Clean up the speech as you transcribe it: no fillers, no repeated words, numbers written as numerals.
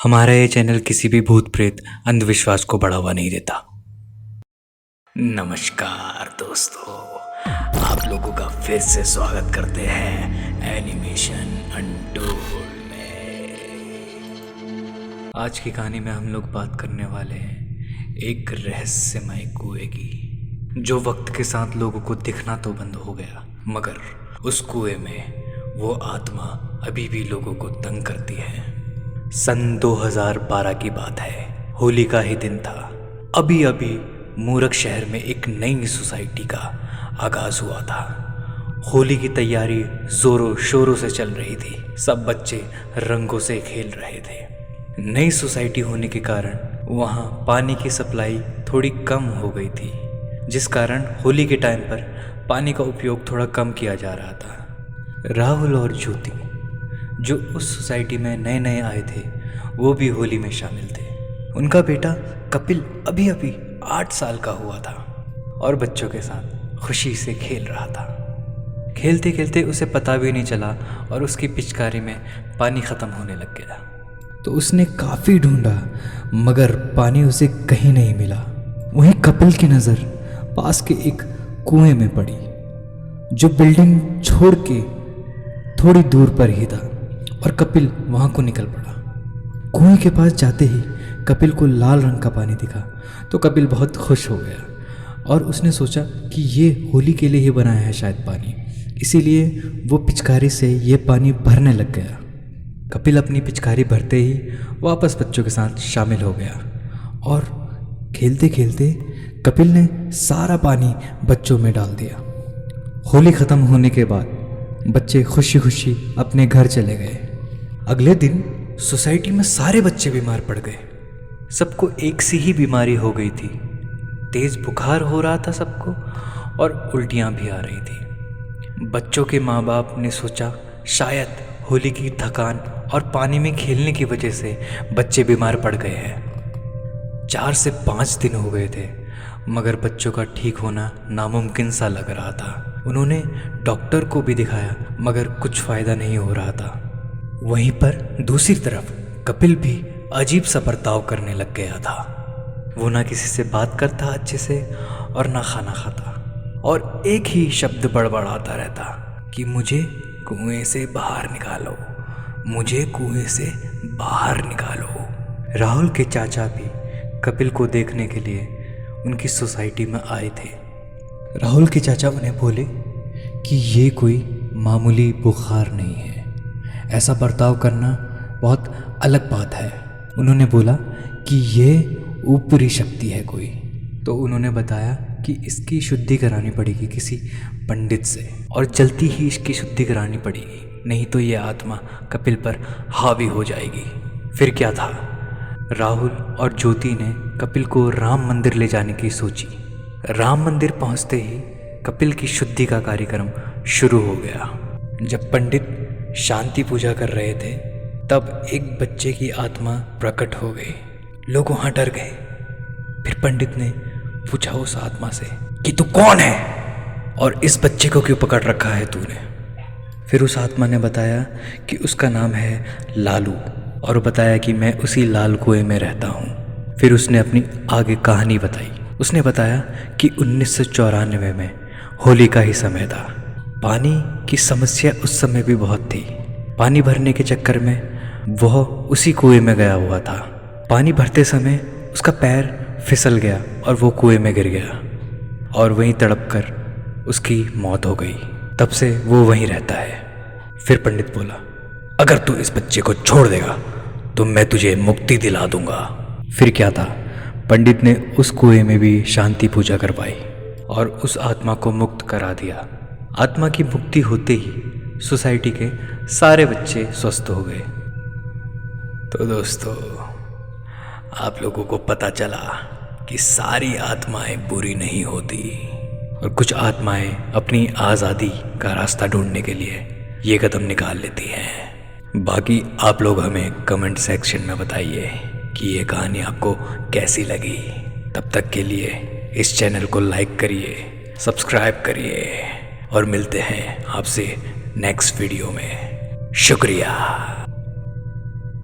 हमारा ये चैनल किसी भी भूत प्रेत अंधविश्वास को बढ़ावा नहीं देता। नमस्कार दोस्तों, आप लोगों का फिर से स्वागत करते हैं एनिमेशन अनटोल्ड में। आज की कहानी में हम लोग बात करने वाले हैं एक रहस्यमय कुएं की, जो वक्त के साथ लोगों को दिखना तो बंद हो गया, मगर उस कुएं में वो आत्मा अभी भी लोगों को तंग करती है। सन 2012 की बात है। होली का ही दिन था। अभी अभी मूरख शहर में एक नई सोसाइटी का आगाज हुआ था। होली की तैयारी जोरों शोरों से चल रही थी। सब बच्चे रंगों से खेल रहे थे। नई सोसाइटी होने के कारण वहाँ पानी की सप्लाई थोड़ी कम हो गई थी, जिस कारण होली के टाइम पर पानी का उपयोग थोड़ा कम किया जा रहा था। राहुल और ज्योति, जो उस सोसाइटी में नए नए आए थे, वो भी होली में शामिल थे। उनका बेटा कपिल अभी अभी 8 साल का हुआ था और बच्चों के साथ खुशी से खेल रहा था। खेलते खेलते उसे पता भी नहीं चला और उसकी पिचकारी में पानी ख़त्म होने लग गया। तो उसने काफ़ी ढूंढा, मगर पानी उसे कहीं नहीं मिला। वहीं कपिल की नज़र पास के एक कुएं में पड़ी, जो बिल्डिंग छोड़ के थोड़ी दूर पर ही था, और कपिल वहां को निकल पड़ा। कुएं के पास जाते ही कपिल को लाल रंग का पानी दिखा तो कपिल बहुत खुश हो गया और उसने सोचा कि ये होली के लिए ही बनाया है शायद पानी, इसीलिए वो पिचकारी से ये पानी भरने लग गया। कपिल अपनी पिचकारी भरते ही वापस बच्चों के साथ शामिल हो गया और खेलते खेलते कपिल ने सारा पानी बच्चों में डाल दिया। होली ख़त्म होने के बाद बच्चे खुशी खुशी अपने घर चले गए। अगले दिन सोसाइटी में सारे बच्चे बीमार पड़ गए। सबको एक सी ही बीमारी हो गई थी। तेज बुखार हो रहा था सबको और उल्टियां भी आ रही थी। बच्चों के माँ बाप ने सोचा शायद होली की थकान और पानी में खेलने की वजह से बच्चे बीमार पड़ गए हैं। 4 से 5 दिन हो गए थे, मगर बच्चों का ठीक होना नामुमकिन सा लग रहा था। उन्होंने डॉक्टर को भी दिखाया, मगर कुछ फ़ायदा नहीं हो रहा था। वहीं पर दूसरी तरफ कपिल भी अजीब सा बर्ताव करने लग गया था। वो ना किसी से बात करता अच्छे से और ना खाना खाता, और एक ही शब्द बड़बड़ाता रहता कि मुझे कुएं से बाहर निकालो, मुझे कुएं से बाहर निकालो। राहुल के चाचा भी कपिल को देखने के लिए उनकी सोसाइटी में आए थे। राहुल के चाचा उन्हें बोले कि ये कोई मामूली बुखार नहीं है, ऐसा बर्ताव करना बहुत अलग बात है। उन्होंने बोला कि ये ऊपरी शक्ति है कोई। तो उन्होंने बताया कि इसकी शुद्धि करानी पड़ेगी किसी पंडित से, और जल्दी ही इसकी शुद्धि करानी पड़ेगी, नहीं तो ये आत्मा कपिल पर हावी हो जाएगी। फिर क्या था, राहुल और ज्योति ने कपिल को राम मंदिर ले जाने की सोची। राम मंदिर पहुंचते ही कपिल की शुद्धि का कार्यक्रम शुरू हो गया। जब पंडित शांति पूजा कर रहे थे, तब एक बच्चे की आत्मा प्रकट हो गई। लोग वहां डर गए। फिर पंडित ने पूछा उस आत्मा से कि तू कौन है और इस बच्चे को क्यों पकड़ रखा है तूने। फिर उस आत्मा ने बताया कि उसका नाम है लालू, और बताया कि मैं उसी लाल कुएं में रहता हूँ। फिर उसने अपनी आगे कहानी बताई। उसने बताया कि 1994 में होली का ही समय था। पानी की समस्या उस समय भी बहुत थी। पानी भरने के चक्कर में वह उसी कुएं में गया हुआ था। पानी भरते समय उसका पैर फिसल गया और वो कुएं में गिर गया, और वहीं तड़प कर उसकी मौत हो गई। तब से वो वहीं रहता है। फिर पंडित बोला, अगर तू इस बच्चे को छोड़ देगा तो मैं तुझे मुक्ति दिला दूंगा। फिर क्या था, पंडित ने उस कुएं में भी शांति पूजा करवाई और उस आत्मा को मुक्त करा दिया। आत्मा की मुक्ति होते ही सोसाइटी के सारे बच्चे स्वस्थ हो गए। तो दोस्तों, आप लोगों को पता चला कि सारी आत्माएं बुरी नहीं होती, और कुछ आत्माएं अपनी आज़ादी का रास्ता ढूंढने के लिए ये कदम निकाल लेती हैं। बाकी आप लोग हमें कमेंट सेक्शन में बताइए कि ये कहानी आपको कैसी लगी। तब तक के लिए इस चैनल को लाइक करिए, सब्सक्राइब करिए, और मिलते हैं आपसे नेक्स्ट वीडियो में। शुक्रिया।